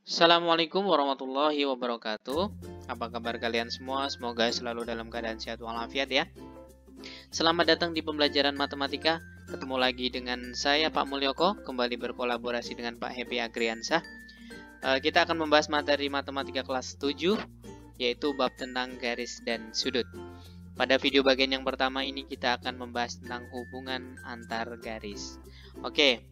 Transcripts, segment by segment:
Assalamualaikum warahmatullahi wabarakatuh. Apa kabar kalian semua? Semoga selalu dalam keadaan sehat walafiat ya. Selamat datang di pembelajaran matematika. Ketemu lagi dengan saya Pak Mulyoko, kembali berkolaborasi dengan Pak Happy Agriansah. Kita akan membahas materi matematika kelas 7, yaitu bab tentang garis dan sudut. Pada video bagian yang pertama ini kita akan membahas tentang hubungan antar garis. Oke.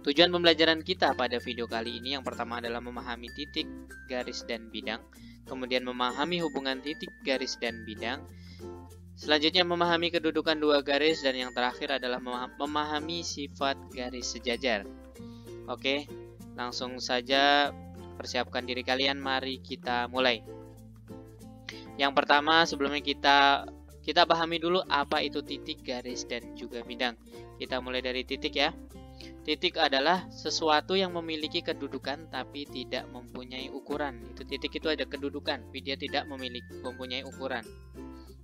Tujuan pembelajaran kita pada video kali ini yang pertama adalah memahami titik, garis, dan bidang. Kemudian memahami hubungan titik, garis, dan bidang. Selanjutnya memahami kedudukan dua garis. Dan yang terakhir adalah memahami sifat garis sejajar. Oke, langsung saja persiapkan diri kalian. Mari kita mulai. Yang pertama sebelumnya kita pahami dulu apa itu titik, garis, dan juga bidang. Kita mulai dari titik ya. Titik adalah sesuatu yang memiliki kedudukan tapi tidak mempunyai ukuran. Titik itu ada kedudukan, tapi dia tidak mempunyai ukuran.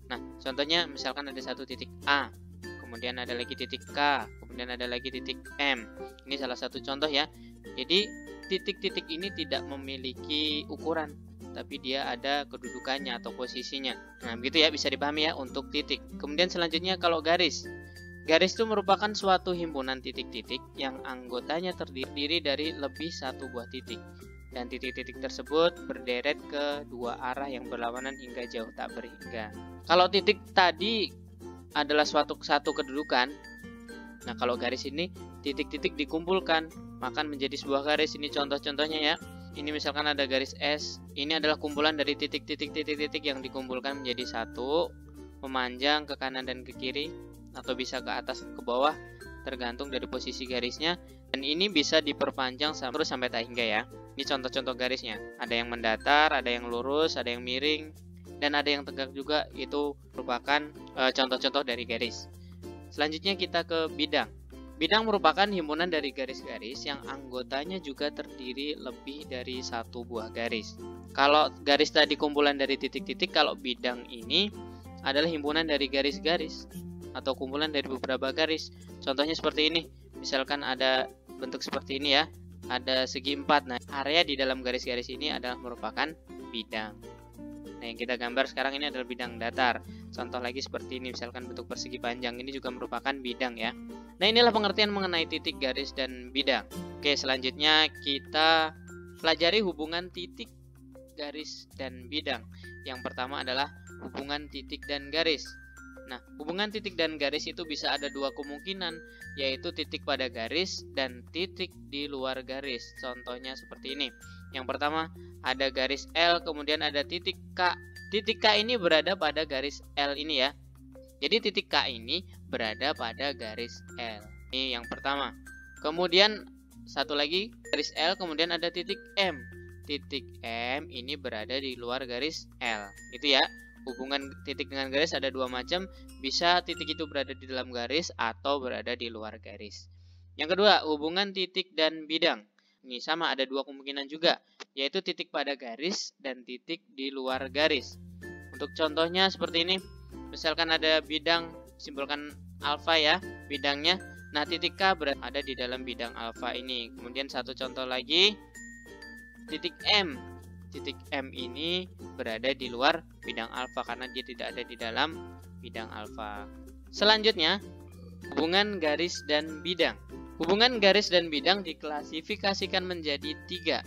Nah, contohnya misalkan ada satu titik A, kemudian ada lagi titik K, kemudian ada lagi titik M. Ini salah satu contoh ya. Jadi titik-titik ini tidak memiliki ukuran, tapi dia ada kedudukannya atau posisinya. Nah, begitu ya, bisa dipahami ya untuk titik. Kemudian selanjutnya kalau garis. Garis itu merupakan suatu himpunan titik-titik yang anggotanya terdiri dari lebih satu buah titik. Dan titik-titik tersebut berderet ke dua arah yang berlawanan hingga jauh tak berhingga. Kalau titik tadi adalah satu kedudukan, nah kalau garis ini titik-titik dikumpulkan, maka menjadi sebuah garis. Ini contoh-contohnya ya. Ini misalkan ada garis S, ini adalah kumpulan dari titik-titik yang dikumpulkan menjadi satu, memanjang ke kanan dan ke kiri, atau bisa ke atas ke bawah tergantung dari posisi garisnya, dan ini bisa diperpanjang terus sampai tak hingga ya. Ini contoh-contoh garisnya, ada yang mendatar, ada yang lurus, ada yang miring, dan ada yang tegak juga. Itu merupakan contoh-contoh dari garis. Selanjutnya kita ke bidang. Bidang merupakan himpunan dari garis-garis yang anggotanya juga terdiri lebih dari satu buah garis. Kalau garis tadi kumpulan dari titik-titik, kalau bidang ini adalah himpunan dari garis-garis atau kumpulan dari beberapa garis. Contohnya seperti ini. Misalkan ada bentuk seperti ini ya. Ada segi 4. Nah, area di dalam garis-garis ini adalah merupakan bidang. Nah, yang kita gambar sekarang ini adalah bidang datar. Contoh lagi seperti ini, misalkan bentuk persegi panjang, ini juga merupakan bidang ya. Nah, inilah pengertian mengenai titik, garis, dan bidang. Oke, selanjutnya kita pelajari hubungan titik, garis, dan bidang. Yang pertama adalah hubungan titik dan garis. Nah, hubungan titik dan garis itu bisa ada dua kemungkinan, yaitu titik pada garis dan titik di luar garis. Contohnya seperti ini. Yang pertama, ada garis L, kemudian ada titik K. Titik K ini berada pada garis L ini ya. Jadi titik K ini berada pada garis L. Ini yang pertama. Kemudian satu lagi garis L, kemudian ada titik M. Titik M ini berada di luar garis L. Itu ya. Hubungan titik dengan garis ada dua macam, bisa titik itu berada di dalam garis atau berada di luar garis. Yang kedua, hubungan titik dan bidang. Ini sama, ada dua kemungkinan juga, yaitu titik pada garis dan titik di luar garis. Untuk contohnya seperti ini, misalkan ada bidang, simpulkan alfa ya, bidangnya. Nah, titik K berada di dalam bidang alfa ini. Kemudian satu contoh lagi, titik M. Titik M ini berada di luar bidang alfa karena dia tidak ada di dalam bidang alfa. Selanjutnya, hubungan garis dan bidang. Hubungan garis dan bidang diklasifikasikan menjadi tiga.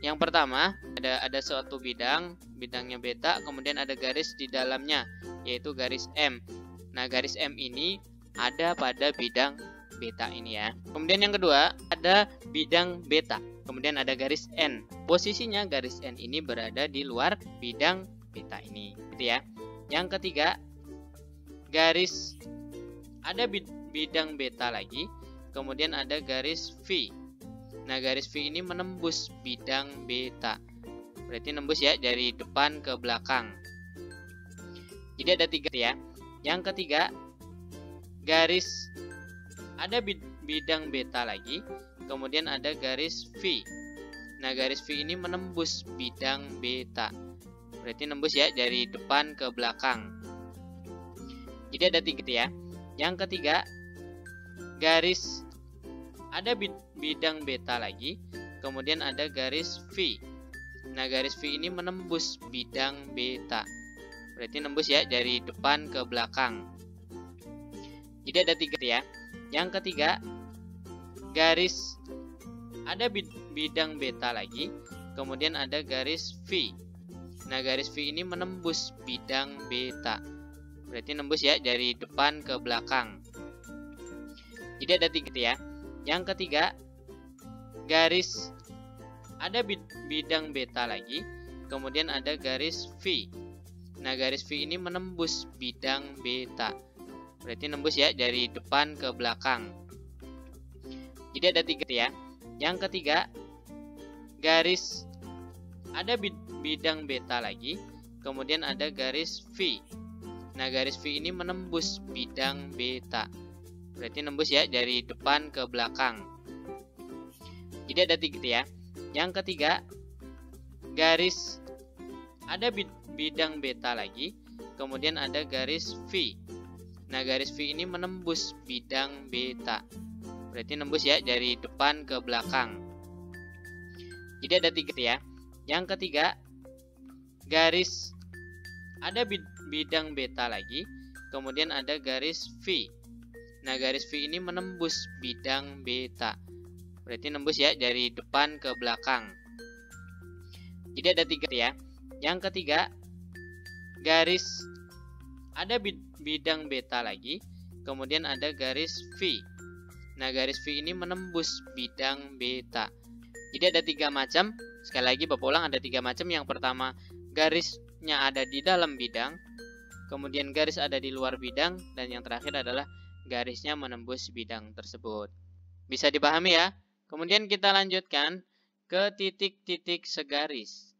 Yang pertama, ada suatu bidang, bidangnya beta, kemudian ada garis di dalamnya, yaitu garis M. Nah, garis M ini ada pada bidang beta ini ya. Kemudian yang kedua, ada bidang beta. Kemudian ada garis N. Posisinya garis N ini berada di luar bidang beta ini, gitu ya. Yang ketiga, garis ada bidang beta lagi, kemudian ada garis V. Nah, garis V ini menembus bidang beta. Berarti nembus ya dari depan ke belakang. Jadi ada tiga ya. Yang ketiga, garis ada bidang beta lagi, kemudian ada garis V. Nah, garis V ini menembus bidang beta. Berarti nembus ya dari depan ke belakang. Jadi ada tiga ya. Yang ketiga, garis ada bidang beta lagi, kemudian ada garis V. Nah, garis V ini menembus bidang beta. Berarti nembus ya dari depan ke belakang. Jadi ada 3 ya. Yang ketiga, garis ada bidang beta lagi, kemudian ada garis V. Nah, garis V ini menembus bidang beta. Berarti nembus ya dari depan ke belakang. Jadi ada 3 ya. Yang ketiga, garis ada bidang beta lagi, kemudian ada garis V. Nah, garis V ini menembus bidang beta. Berarti nembus ya dari depan ke belakang. Jadi ada 3 ya. Yang ketiga, garis ada bidang beta lagi, kemudian ada garis V. Nah, garis V ini menembus bidang beta. Berarti nembus ya dari depan ke belakang. Jadi ada 3 ya. Yang ketiga, garis ada bidang beta lagi, kemudian ada garis V. Nah, garis V ini menembus bidang beta. Berarti nembus ya dari depan ke belakang. Jadi ada 3 ya. Yang ketiga, garis ada bidang beta lagi, kemudian ada garis V. Nah, garis V ini menembus bidang beta. Berarti nembus ya dari depan ke belakang. Jadi ada 3 ya. Yang ketiga, garis ada bidang beta lagi, kemudian ada garis V. Nah, garis V ini menembus bidang beta. Jadi ada 3 macam. Sekali lagi Bapak ulang, ada 3 macam. Yang pertama, garisnya ada di dalam bidang, kemudian garis ada di luar bidang, dan yang terakhir adalah garisnya menembus bidang tersebut. Bisa dipahami ya? Kemudian kita lanjutkan ke titik-titik segaris.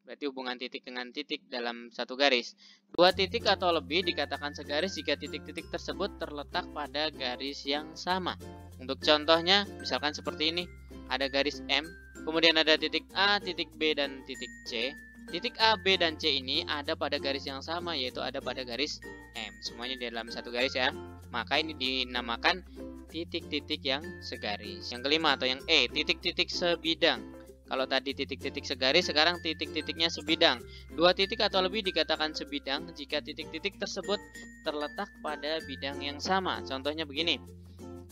Berarti hubungan titik dengan titik dalam satu garis. 2 titik atau lebih dikatakan segaris jika titik-titik tersebut terletak pada garis yang sama. Untuk contohnya, misalkan seperti ini. Ada garis M, kemudian ada titik A, titik B, dan titik C. Titik A, B, dan C ini ada pada garis yang sama, yaitu ada pada garis M. Semuanya di dalam satu garis ya. Maka ini dinamakan titik-titik yang segaris. Yang kelima atau yang E, titik-titik sebidang. Kalau tadi titik-titik segaris, sekarang titik-titiknya sebidang. 2 titik atau lebih dikatakan sebidang jika titik-titik tersebut terletak pada bidang yang sama. Contohnya begini.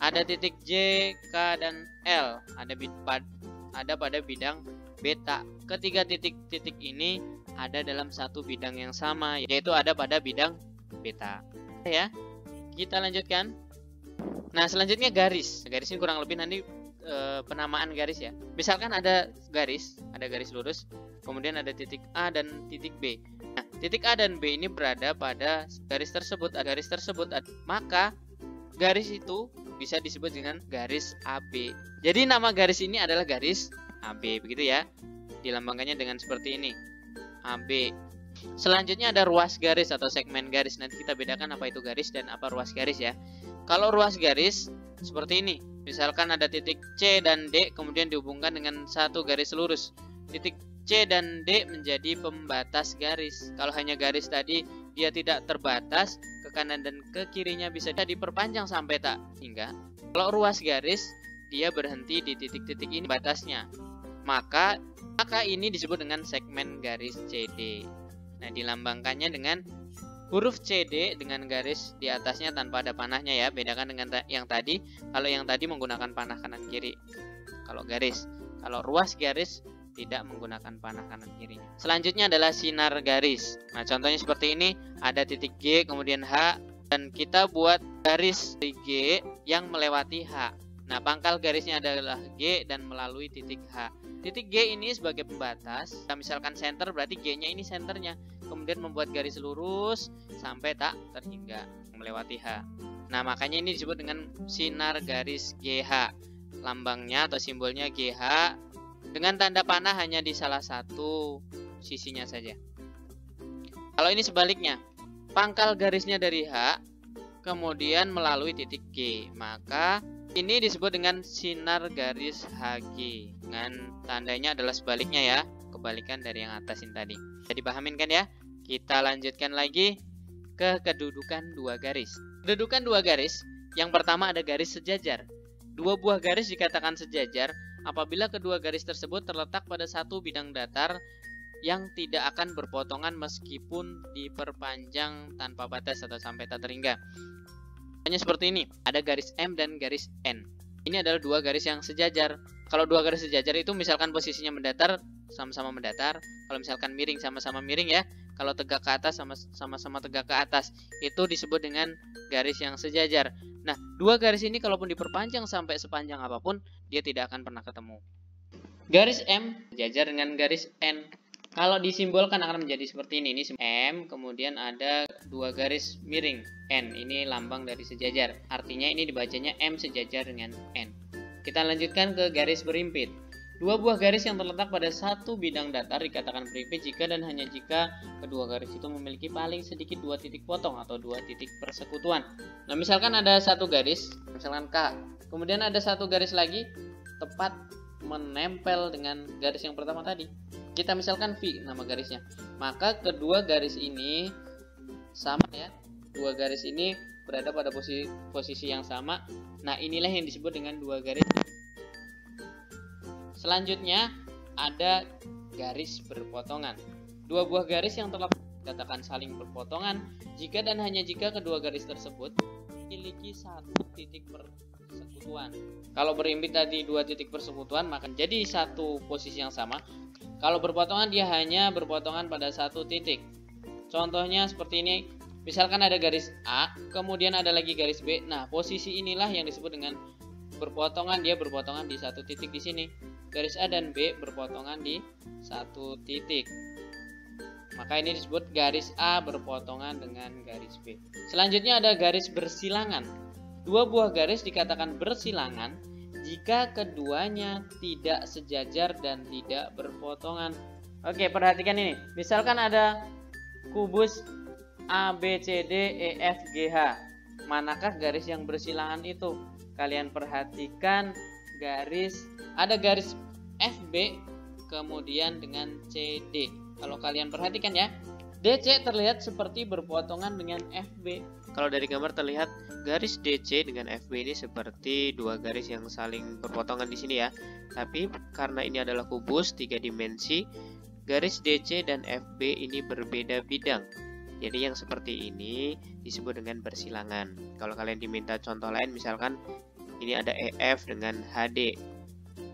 Ada titik J, K, dan L. Ada pada bidang beta. Ketiga titik-titik ini ada dalam satu bidang yang sama, yaitu ada pada bidang beta. Ya, kita lanjutkan. Nah, selanjutnya garis. Garis ini kurang lebih nanti penamaan garis ya. Misalkan ada garis lurus, kemudian ada titik A dan titik B. Nah, titik A dan B ini berada pada garis tersebut. Maka garis itu bisa disebut dengan garis AB. Jadi nama garis ini adalah garis AB, begitu ya. Dilambangkannya dengan seperti ini, AB. Selanjutnya ada ruas garis atau segmen garis. Nanti kita bedakan apa itu garis dan apa ruas garis ya. Kalau ruas garis seperti ini, misalkan ada titik C dan D kemudian dihubungkan dengan satu garis lurus. Titik C dan D menjadi pembatas garis. Kalau hanya garis tadi dia tidak terbatas, ke kanan dan ke kirinya bisa diperpanjang sampai tak hingga. Kalau ruas garis dia berhenti di titik-titik ini batasnya. Maka ini disebut dengan segmen garis CD. Nah, dilambangkannya dengan huruf CD dengan garis di atasnya tanpa ada panahnya ya. Bedakan dengan yang tadi. Kalau yang tadi menggunakan panah kanan kiri. Kalau garis, kalau ruas garis tidak menggunakan panah kanan kirinya. Selanjutnya adalah sinar garis. Nah, contohnya seperti ini. Ada titik G kemudian H dan kita buat garis di G yang melewati H. Nah, pangkal garisnya adalah G dan melalui titik H. Titik G ini sebagai pembatas. Nah, misalkan center berarti G-nya ini senternya. Kemudian membuat garis lurus sampai tak terhingga melewati H. Nah, makanya ini disebut dengan sinar garis GH. Lambangnya atau simbolnya GH dengan tanda panah hanya di salah satu sisinya saja. Kalau ini sebaliknya, pangkal garisnya dari H kemudian melalui titik G, maka ini disebut dengan sinar garis HG. Dengan tandanya adalah sebaliknya ya, kebalikan dari yang atas ini tadi. Jadi pahamin kan ya? Kita lanjutkan lagi ke kedudukan 2 garis. Kedudukan 2 garis, yang pertama ada garis sejajar. Dua buah garis dikatakan sejajar apabila kedua garis tersebut terletak pada satu bidang datar yang tidak akan berpotongan meskipun diperpanjang tanpa batas atau sampai tak terhingga. Hanya seperti ini, ada garis M dan garis N. Ini adalah dua garis yang sejajar. Kalau dua garis sejajar itu misalkan posisinya mendatar, sama-sama mendatar. Kalau misalkan miring, sama-sama miring ya. Kalau tegak ke atas, sama-sama tegak ke atas. Itu disebut dengan garis yang sejajar. Nah, dua garis ini kalaupun diperpanjang sampai sepanjang apapun, dia tidak akan pernah ketemu. Garis M sejajar dengan garis N. Kalau disimbolkan akan menjadi seperti ini. Ini M, kemudian ada dua garis miring N. Ini lambang dari sejajar. Artinya ini dibacanya M sejajar dengan N. Kita lanjutkan ke garis berimpit. Dua buah garis yang terletak pada satu bidang datar dikatakan berimpit jika dan hanya jika kedua garis itu memiliki paling sedikit dua titik potong atau dua titik persekutuan. Nah, misalkan ada satu garis, misalkan K. Kemudian ada satu garis lagi tepat menempel dengan garis yang pertama tadi. Kita misalkan V nama garisnya. Maka kedua garis ini sama ya. Dua garis ini berada pada posisi yang sama. Nah, inilah yang disebut dengan dua garis. Selanjutnya ada garis berpotongan. Dua buah garis yang telah dikatakan saling berpotongan jika dan hanya jika kedua garis tersebut memiliki satu titik persekutuan. Kalau berimpit tadi dua titik persekutuan, maka jadi satu posisi yang sama. Kalau berpotongan dia hanya berpotongan pada satu titik. Contohnya seperti ini. Misalkan ada garis A, kemudian ada lagi garis B. Nah, posisi inilah yang disebut dengan berpotongan. Dia berpotongan di satu titik di sini. Garis A dan B berpotongan di satu titik. Maka ini disebut garis A berpotongan dengan garis B. Selanjutnya ada garis bersilangan. Dua buah garis dikatakan bersilangan jika keduanya tidak sejajar dan tidak berpotongan. Oke, perhatikan ini. Misalkan ada kubus A, B, C, D, E, F, G, H. Manakah garis yang bersilangan itu? Kalian perhatikan ada garis FB kemudian dengan CD. Kalau kalian perhatikan ya, DC terlihat seperti berpotongan dengan FB. Kalau dari gambar terlihat garis DC dengan FB ini seperti dua garis yang saling berpotongan di sini ya. Tapi karena ini adalah kubus 3 dimensi, garis DC dan FB ini berbeda bidang. Jadi yang seperti ini disebut dengan bersilangan. Kalau kalian diminta contoh lain, misalkan ini ada EF dengan HD.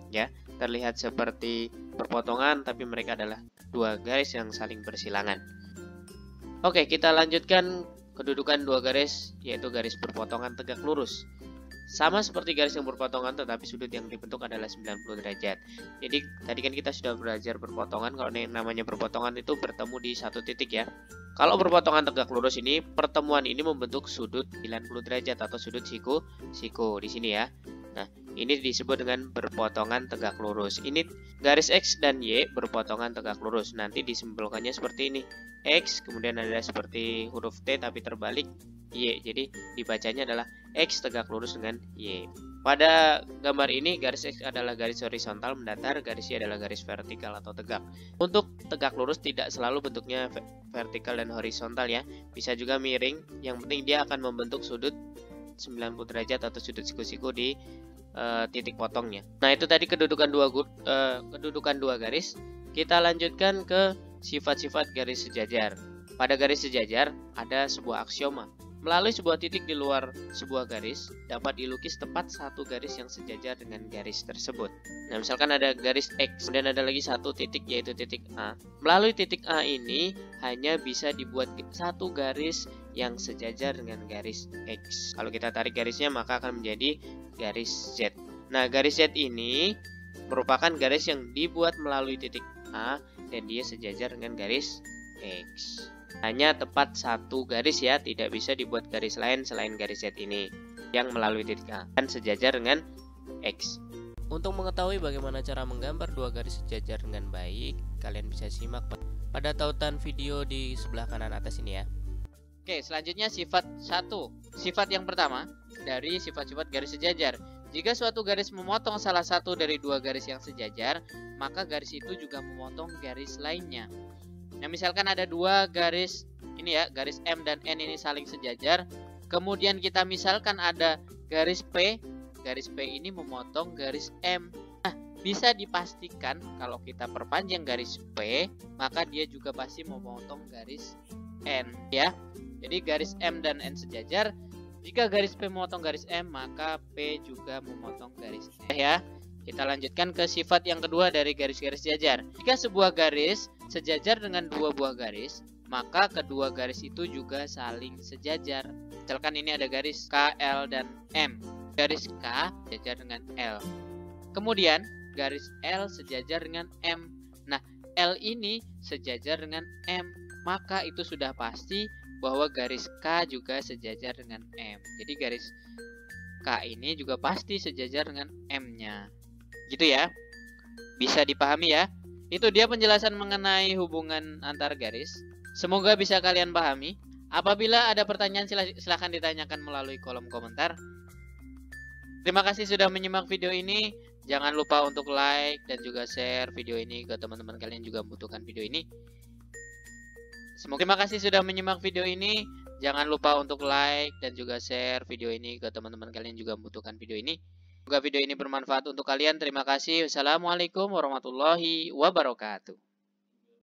Ya, terlihat seperti berpotongan tapi mereka adalah dua garis yang saling bersilangan. Oke, kita lanjutkan kedudukan dua garis, yaitu garis berpotongan tegak lurus. Sama seperti garis yang berpotongan, tetapi sudut yang dibentuk adalah 90 derajat. Jadi tadi kan kita sudah belajar berpotongan. Kalau yang namanya berpotongan itu bertemu di satu titik ya. Kalau berpotongan tegak lurus ini, pertemuan ini membentuk sudut 90 derajat atau sudut siku di sini ya. Nah, ini disebut dengan berpotongan tegak lurus. Ini garis X dan Y berpotongan tegak lurus. Nanti disimbolkannya seperti ini. X, kemudian ada seperti huruf T tapi terbalik Y. Jadi dibacanya adalah X tegak lurus dengan Y. Pada gambar ini garis X adalah garis horizontal mendatar, garis Y adalah garis vertikal atau tegak. Untuk tegak lurus tidak selalu bentuknya vertikal dan horizontal ya. Bisa juga miring, yang penting dia akan membentuk sudut 90 derajat atau sudut siku-siku di titik potongnya. Nah, itu tadi kedudukan dua garis. Kita lanjutkan ke sifat-sifat garis sejajar. Pada garis sejajar ada sebuah aksioma. Melalui sebuah titik di luar sebuah garis dapat dilukis tepat satu garis yang sejajar dengan garis tersebut. Nah, misalkan ada garis X, kemudian ada lagi satu titik yaitu titik A. Melalui titik A ini hanya bisa dibuat satu garis yang sejajar dengan garis X. Kalau kita tarik garisnya maka akan menjadi garis Z. Nah, garis Z ini merupakan garis yang dibuat melalui titik A dan dia sejajar dengan garis X. Hanya tepat satu garis ya, tidak bisa dibuat garis lain selain garis Z ini yang melalui titik A dan sejajar dengan X. Untuk mengetahui bagaimana cara menggambar dua garis sejajar dengan baik, kalian bisa simak pada tautan video di sebelah kanan atas ini ya. Oke, selanjutnya sifat 1. Sifat yang pertama dari sifat-sifat garis sejajar. Jika suatu garis memotong salah satu dari dua garis yang sejajar, maka garis itu juga memotong garis lainnya. Nah, misalkan ada dua garis ini ya, garis M dan N ini saling sejajar. Kemudian kita misalkan ada garis P garis P ini memotong garis M. Nah, bisa dipastikan kalau kita perpanjang garis P, maka dia juga pasti memotong garis N ya. Jadi garis M dan N sejajar. Jika garis P memotong garis M, maka P juga memotong garis N ya. Kita lanjutkan ke sifat yang kedua dari garis-garis sejajar. Jika sebuah garis sejajar dengan dua buah garis, maka kedua garis itu juga saling sejajar. Misalkan ini ada garis K, L, dan M. Garis K sejajar dengan L. Kemudian garis L sejajar dengan M. Nah, L ini sejajar dengan M. Maka itu sudah pasti bahwa garis K juga sejajar dengan M. Jadi garis K ini juga pasti sejajar dengan M-nya. Gitu ya. Bisa dipahami ya. Itu dia penjelasan mengenai hubungan antar garis. Semoga bisa kalian pahami. Apabila ada pertanyaan silahkan ditanyakan melalui kolom komentar. Terima kasih sudah menyimak video ini. Jangan lupa untuk like dan juga share video ini ke teman-teman kalian juga membutuhkan video ini. Terima kasih sudah menyimak video ini. Jangan lupa untuk like dan juga share video ini ke teman-teman kalian juga membutuhkan video ini. Semoga video ini bermanfaat untuk kalian. Terima kasih. Wassalamualaikum warahmatullahi wabarakatuh.